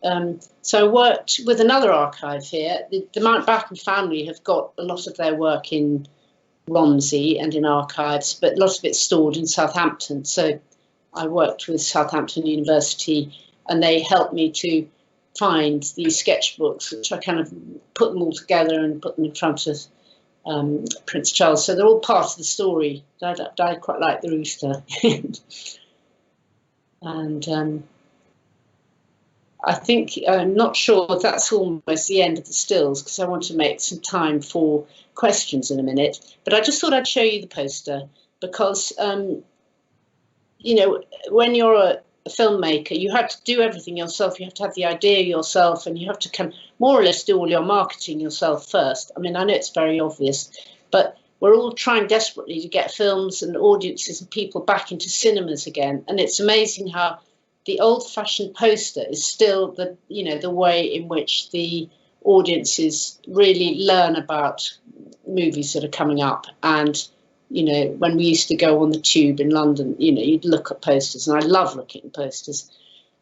So I worked with another archive here. The Mountbatten family have got a lot of their work in Romsey and in archives, but a lot of it's stored in Southampton. So I worked with Southampton University, and they helped me to find these sketchbooks, which I kind of put them all together and put them in front of Prince Charles. So they're all part of the story. I quite like the rooster. And I think, I'm not sure if that's almost the end of the stills, because I want to make some time for questions in a minute. But I just thought I'd show you the poster because, you know, when you're a filmmaker, you have to do everything yourself. You have to have the idea yourself, and you have to more or less do all your marketing yourself first. I mean, I know it's very obvious, but we're all trying desperately to get films and audiences and people back into cinemas again. And it's amazing how the old-fashioned poster is still the way in which the audiences really learn about movies that are coming up. And you know, when we used to go on the tube in London, you know, you'd look at posters, and I love looking at posters.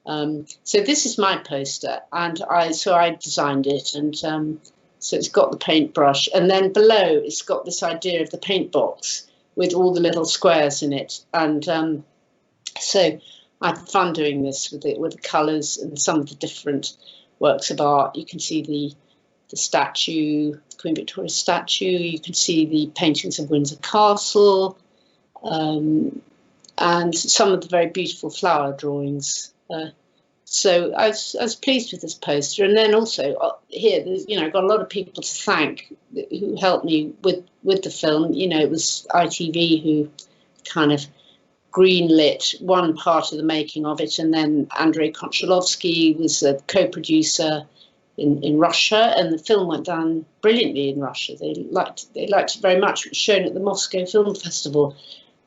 So this is my poster, and I designed it, and so it's got the paintbrush, and then below it's got this idea of the paint box with all the little squares in it, and so I had fun doing this with the colours and some of the different works of art. You can see the statue, Queen Victoria's statue. You can see the paintings of Windsor Castle, and some of the very beautiful flower drawings. So I was pleased with this poster. And then also here, I've got a lot of people to thank who helped me with the film. You know, it was ITV who kind of greenlit one part of the making of it, and then Andrei Konchalovsky was a co-producer in Russia, and the film went down brilliantly in Russia. They liked it very much. It was shown at the Moscow Film Festival.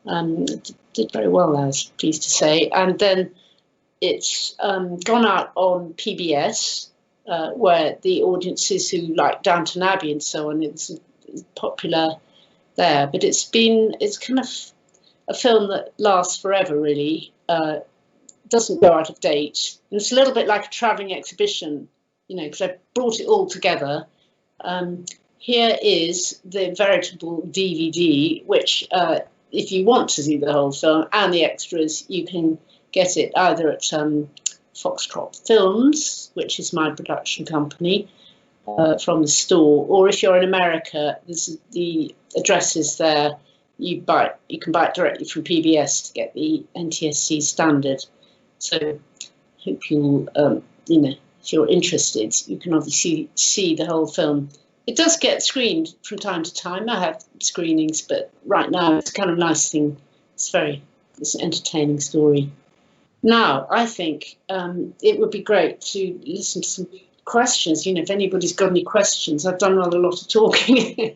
Did very well, I was pleased to say. And then it's gone out on PBS, where the audiences who like Downton Abbey and so on, it's popular there. But it's kind of a film that lasts forever, really. Doesn't go out of date. And it's a little bit like a travelling exhibition, you know, because I brought it all together. Here is the veritable DVD, which if you want to see the whole film and the extras, you can get it either at Foxtrot Films, which is my production company, from the store, or if you're in America, the address is there. You can buy it directly from PBS to get the NTSC standard. So hope you'll, if you're interested, you can obviously see the whole film. It does get screened from time to time. I have screenings, but right now it's kind of a nice thing. It's an entertaining story. Now, I think it would be great to listen to some questions. You know, if anybody's got any questions, I've done rather a lot of talking.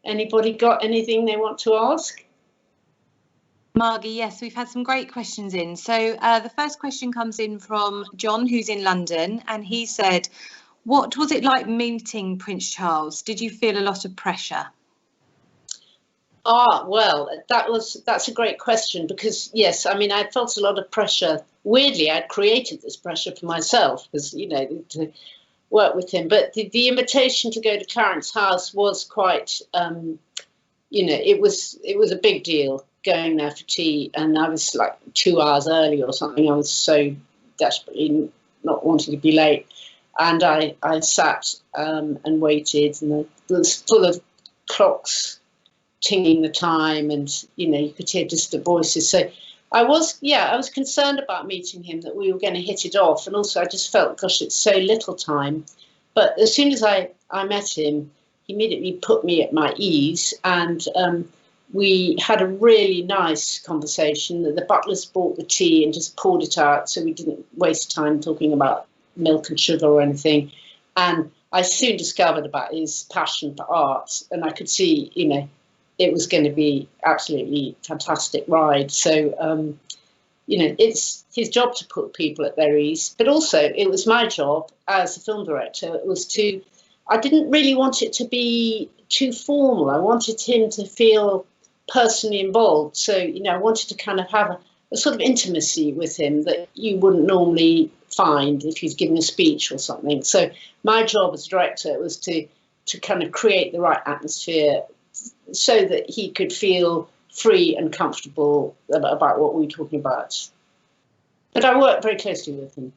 Anybody got anything they want to ask? Margy, yes, we've had some great questions in. So the first question comes in from John, who's in London, and he said, what was it like meeting Prince Charles? Did you feel a lot of pressure? Well, that's a great question, because, yes, I mean, I felt a lot of pressure. Weirdly, I'd created this pressure for myself, because, you know, to work with him. But the invitation to go to Clarence House was quite, it was a big deal going there for tea. And I was like 2 hours early or something. I was so desperately not wanting to be late. And I sat and waited, and it was full of clocks tinging the time, and you could hear distant voices. So I was concerned about meeting him, that we were going to hit it off, and also I just felt, gosh, it's so little time. But as soon as I met him, he immediately put me at my ease, and we had a really nice conversation. The butlers brought the tea and just poured it out, so we didn't waste time talking about milk and sugar or anything. And I soon discovered about his passion for art, and I could see, it was going to be absolutely fantastic ride. So, it's his job to put people at their ease, but also it was my job as a film director. It was I didn't really want it to be too formal. I wanted him to feel personally involved. So, I wanted to kind of have a sort of intimacy with him that you wouldn't normally find if he's giving a speech or something. So my job as a director was to kind of create the right atmosphere so that he could feel free and comfortable about what we were talking about. But I worked very closely with him.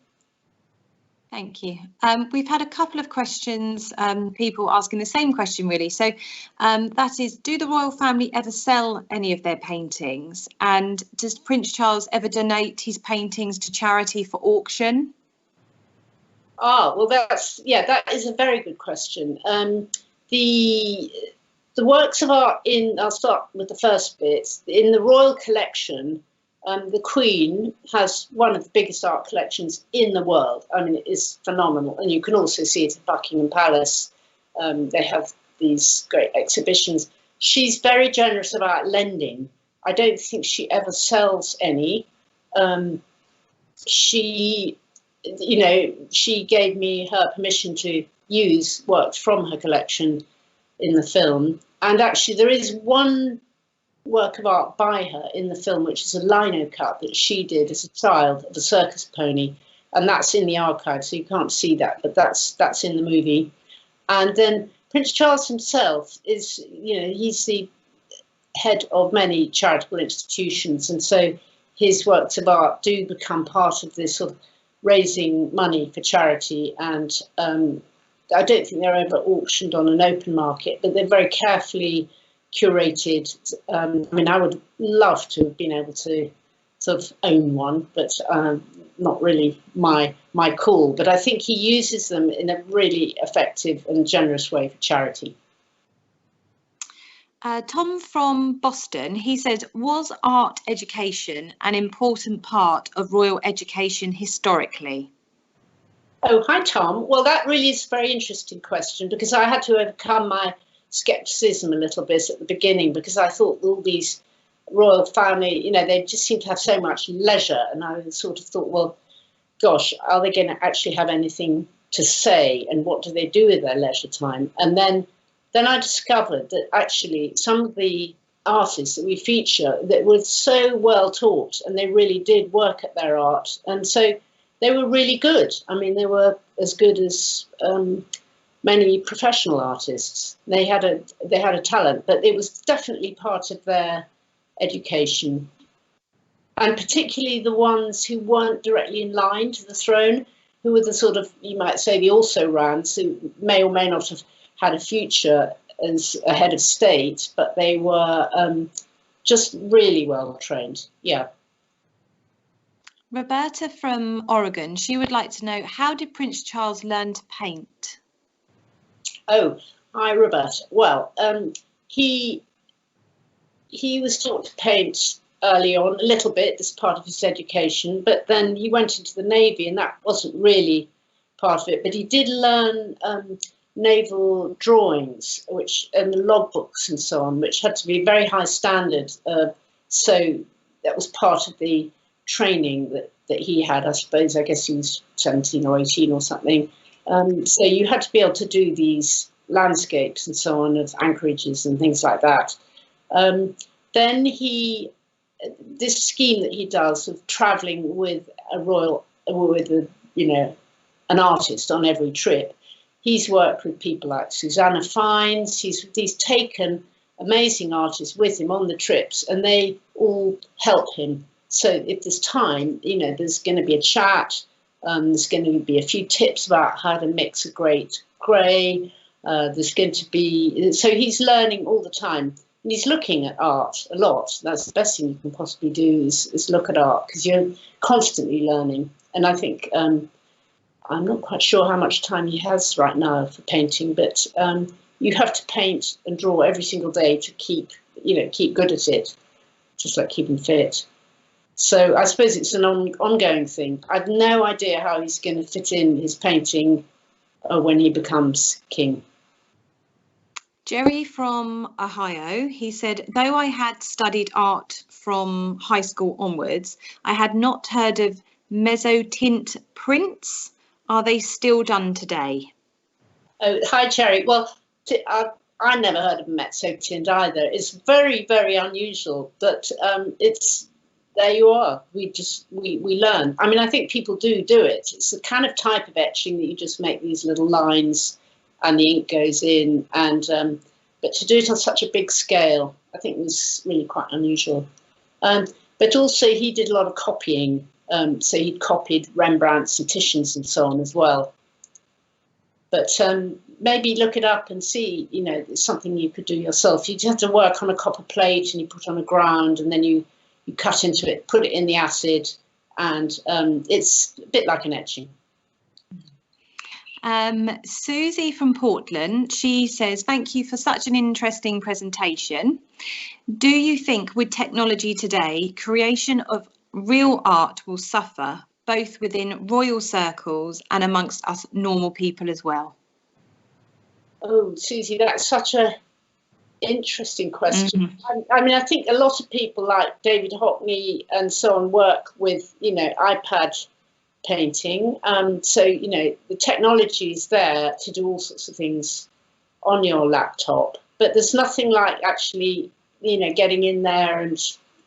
Thank you. We've had a couple of questions, people asking the same question really. So that is, do the royal family ever sell any of their paintings? And does Prince Charles ever donate his paintings to charity for auction? Well, that is a very good question. The works of art I'll start with the first bit, in the royal collection. The Queen has one of the biggest art collections in the world. I mean, it is phenomenal. And you can also see it at Buckingham Palace. They have these great exhibitions. She's very generous about lending. I don't think she ever sells any. She gave me her permission to use works from her collection in the film. And actually, there is one work of art by her in the film, which is a lino cut that she did as a child of a circus pony, and that's in the archive, so you can't see that, but that's in the movie. And then Prince Charles himself is, he's the head of many charitable institutions, and so his works of art do become part of this sort of raising money for charity. And I don't think they're ever auctioned on an open market, but they're very carefully curated. I would love to have been able to sort of own one, but not really my call. But I think he uses them in a really effective and generous way for charity. Tom from Boston, he says, was art education an important part of royal education historically? Oh, hi, Tom. Well, that really is a very interesting question, because I had to overcome my scepticism a little bit at the beginning, because I thought all these royal family, they just seem to have so much leisure. And I sort of thought, well, gosh, are they going to actually have anything to say? And what do they do with their leisure time? And then I discovered that actually some of the artists that we feature that were so well taught, and they really did work at their art. And so they were really good. I mean, they were as good as many professional artists. They had a talent, but it was definitely part of their education. And particularly the ones who weren't directly in line to the throne, who were the sort of, you might say, the also-rans, who may or may not have had a future as a head of state, but they were just really well trained. Yeah. Roberta from Oregon, she would like to know, how did Prince Charles learn to paint? Oh, hi, Roberta. Well, he was taught to paint early on, a little bit, as part of his education, but then he went into the Navy, and that wasn't really part of it. But he did learn naval drawings, and logbooks and so on, which had to be very high standard. So that was part of the training that he had, I suppose. I guess he was 17 or 18 or something. So you had to be able to do these landscapes and so on, of anchorages and things like that. Then this scheme that he does of travelling with an artist on every trip, he's worked with people like Susanna Fiennes. He's taken amazing artists with him on the trips, and they all help him. So if there's time, there's going to be a chat. There's going to be a few tips about how to mix a great grey. There's going to be, so he's learning all the time. And he's looking at art a lot. That's the best thing you can possibly do is look at art, because you're constantly learning. And I think I'm not quite sure how much time he has right now for painting, but you have to paint and draw every single day to keep good at it, just like keeping fit. So I suppose it's an ongoing thing. I've no idea how he's going to fit in his painting when he becomes king. Jerry from Ohio, he said, though I had studied art from high school onwards, I had not heard of mezzotint prints. Are they still done today? Oh, hi, Jerry. Well, I never heard of mezzotint either. It's very, very unusual, but there you are. We learn. I mean, I think people do it. It's the kind of type of etching that you just make these little lines and the ink goes in. And but to do it on such a big scale, I think was really quite unusual. But also he did a lot of copying. So he'd copied Rembrandt's and Titian's and so on as well. But maybe look it up and see, it's something you could do yourself. You just have to work on a copper plate and you put on a ground and then you cut into it, put it in the acid, and it's a bit like an etching. Susie from Portland, she says, thank you for such an interesting presentation. Do you think with technology today, creation of real art will suffer both within royal circles and amongst us normal people as well? Oh, Susie, that's such a interesting question. I mean, I think a lot of people like David Hockney and so on work with, iPad painting. So, the technology is there to do all sorts of things on your laptop, but there's nothing like actually, getting in there and,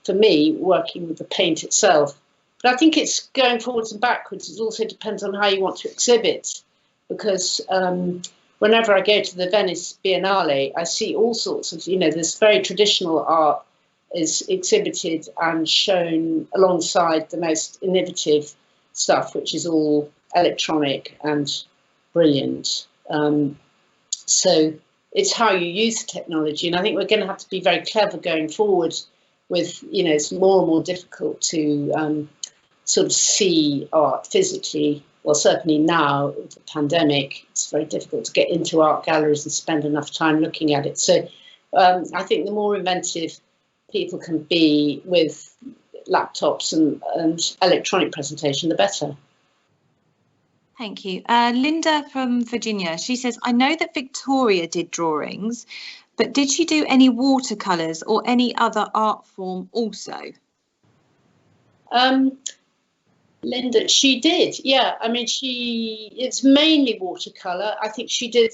for me, working with the paint itself. But I think it's going forwards and backwards. It also depends on how you want to exhibit, because whenever I go to the Venice Biennale, I see all sorts of, this very traditional art is exhibited and shown alongside the most innovative stuff, which is all electronic and brilliant. So it's how you use the technology. And I think we're going to have to be very clever going forward with, it's more and more difficult to sort of see art physically. Well, certainly now with the pandemic, it's very difficult to get into art galleries and spend enough time looking at it. So I think the more inventive people can be with laptops and electronic presentation, the better. Thank you. Linda from Virginia, she says, I know that Victoria did drawings, but did she do any watercolours or any other art form also? Linda, she did, yeah. I mean, it's mainly watercolour. I think she did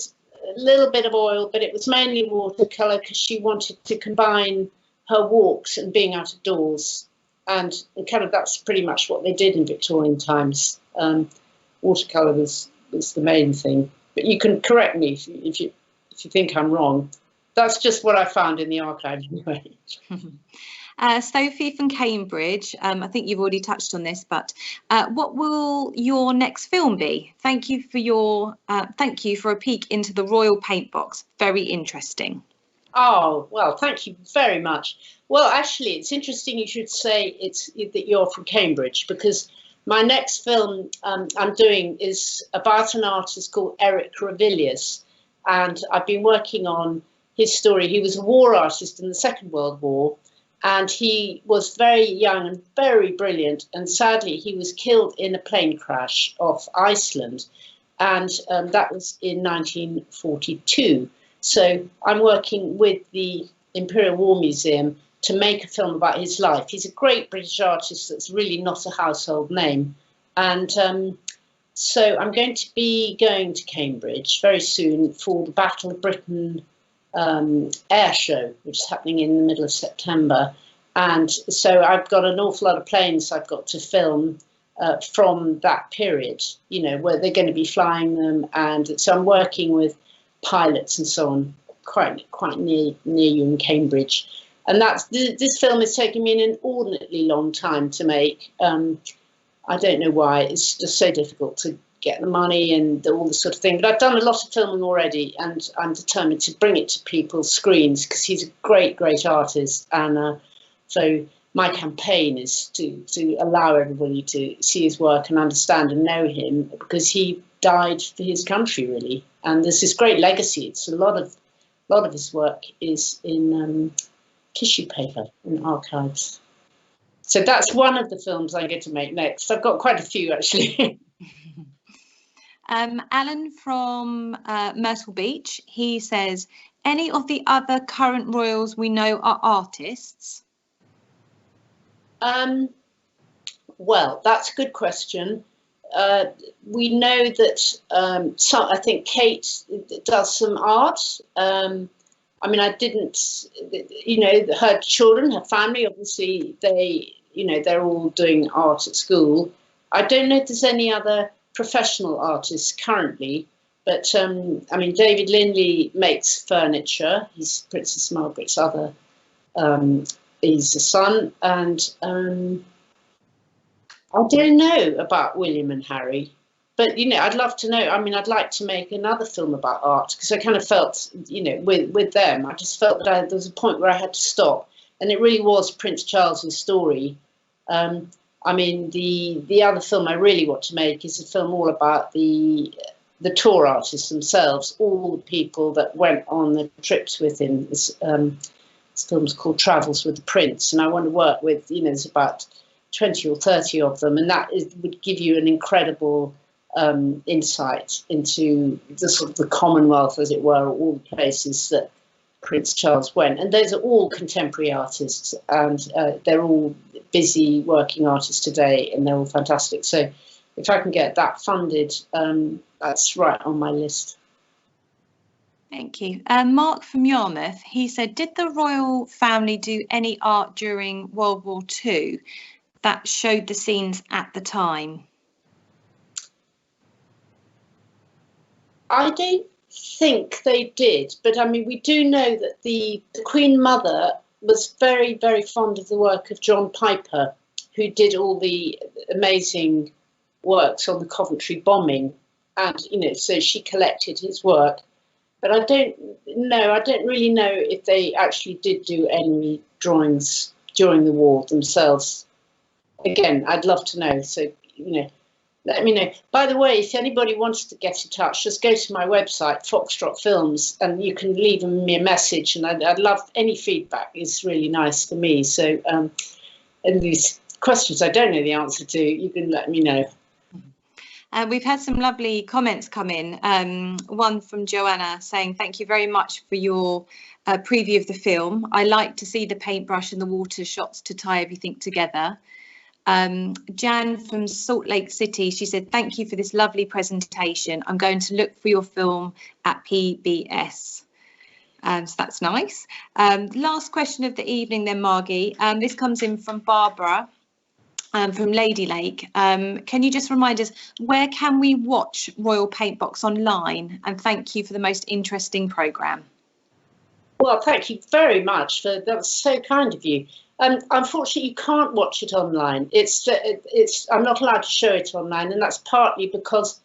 a little bit of oil, but it was mainly watercolour because she wanted to combine her walks and being out of doors. And kind of that's pretty much what they did in Victorian times. Watercolour was the main thing. But you can correct me if you think I'm wrong. That's just what I found in the archive anyway. Sophie from Cambridge, I think you've already touched on this, but what will your next film be? Thank you for a peek into the Royal Paintbox. Very interesting. Oh, well, thank you very much. Well, actually, it's interesting you should say that you're from Cambridge, because my next film I'm doing is about an artist called Eric Ravilius, and I've been working on his story. He was a war artist in the Second World War, and he was very young and very brilliant, and sadly he was killed in a plane crash off Iceland, and that was in 1942. So I'm working with the Imperial War Museum to make a film about his life. He's a great British artist that's really not a household name. And so I'm going to be going to Cambridge very soon for the Battle of Britain air show, which is happening in the middle of September. And so I've got an awful lot of planes I've got to film from that period, where they're going to be flying them. And so I'm working with pilots and so on, quite near you in Cambridge. And this film is taking me an inordinately long time to make. I don't know why. It's just so difficult to get the money and all this sort of thing. But I've done a lot of filming already, and I'm determined to bring it to people's screens because he's a great, great artist. And so my campaign is to allow everybody to see his work and understand and know him, because he died for his country, really. And there's this great legacy. It's a lot of his work is in tissue paper in archives. So that's one of the films I get to make next. I've got quite a few, actually. Alan from Myrtle Beach, he says, any of the other current royals we know are artists? Well, that's a good question. We know that I think Kate does some art. I mean, I didn't, her children, her family, obviously, they're all doing art at school. I don't know if there's any other professional artists currently, but I mean, David Linley makes furniture. He's Princess Margaret's other, he's a son, and I don't know about William and Harry, but, I'd love to know. I mean, I'd like to make another film about art, because I kind of felt, with them, I just felt that there was a point where I had to stop. And it really was Prince Charles's story. I mean, the other film I really want to make is a film all about the tour artists themselves, all the people that went on the trips with him. This film's called Travels with the Prince, and I want to work with, there's about 20 or 30 of them, and that would give you an incredible insight into the sort of the Commonwealth, as it were, all the places that Prince Charles went. And those are all contemporary artists, and they're all busy working artists today, and they're all fantastic. So if I can get that funded, that's right on my list. Thank you. Mark from Yarmouth, he said, did the royal family do any art during World War II that showed the scenes at the time? I don't think they did, but I mean, we do know that the Queen Mother was very, very fond of the work of John Piper, who did all the amazing works on the Coventry bombing, and so she collected his work. But I don't really know if they actually did do any drawings during the war themselves. Again, I'd love to know, so let me know. By the way, if anybody wants to get in touch, just go to my website, Foxtrot Films, and you can leave me a message. And I'd love any feedback. It's really nice for me. So, and these questions I don't know the answer to, you can let me know. We've had some lovely comments come in. One from Joanna saying, thank you very much for your preview of the film. I like to see the paintbrush and the water shots to tie everything together. Jan from Salt Lake City, she said, thank you for this lovely presentation. I'm going to look for your film at PBS. So that's nice. Last question of the evening then, Margy. This comes in from Barbara from Lady Lake. Can you just remind us, where can we watch Royal Paintbox online? And thank you for the most interesting programme. Well, thank you very much. That was so kind of you. Unfortunately, you can't watch it online. I'm not allowed to show it online, and that's partly because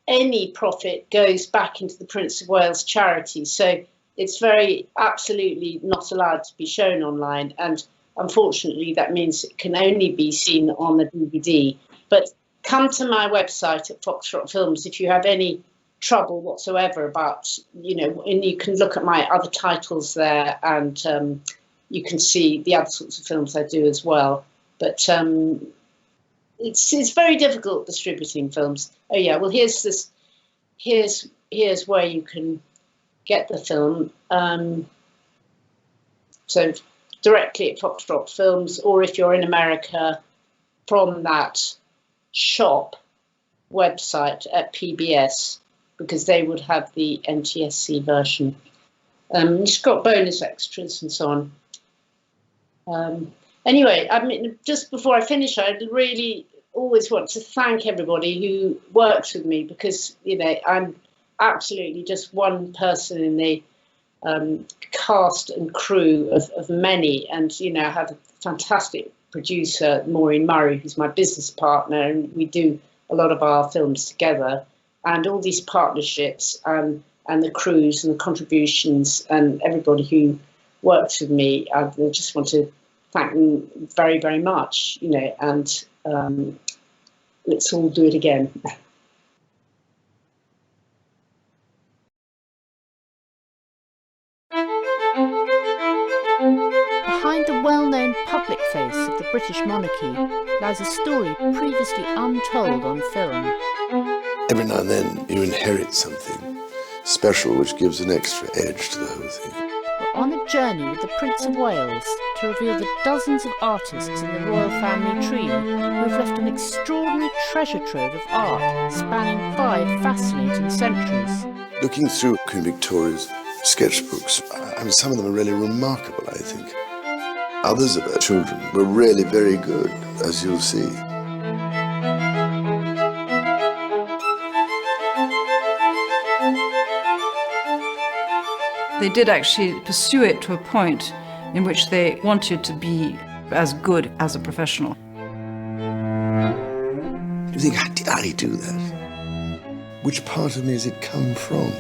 any profit goes back into the Prince of Wales charity. So it's absolutely not allowed to be shown online. And unfortunately, that means it can only be seen on the DVD. But come to my website at Foxtrot Films if you have any trouble whatsoever about, and you can look at my other titles there, and you can see the other sorts of films I do as well. But it's very difficult distributing films. Oh yeah, well here's where you can get the film. So directly at Foxtrot Films, or if you're in America, from that shop website at PBS, because they would have the NTSC version. It's got bonus extras and so on. Anyway, I mean, just before I finish, I really always want to thank everybody who works with me, because I'm absolutely just one person in the cast and crew of many, and I have a fantastic producer, Maureen Murray, who's my business partner, and we do a lot of our films together, and all these partnerships and the crews and the contributions and everybody who works with me. I just want to thank them very, very much, you know, and let's all do it again. Behind the well-known public face of the British monarchy lies a story previously untold on film. Every now and then you inherit something special which gives an extra edge to the whole thing. We're on a journey with the Prince of Wales to reveal the dozens of artists in the royal family tree who have left an extraordinary treasure trove of art spanning 5 fascinating centuries. Looking through Queen Victoria's sketchbooks, I mean, some of them are really remarkable, I think. Others of her children were really very good, as you'll see. They did actually pursue it to a point in which they wanted to be as good as a professional. You think, how did I do that? Which part of me has it come from?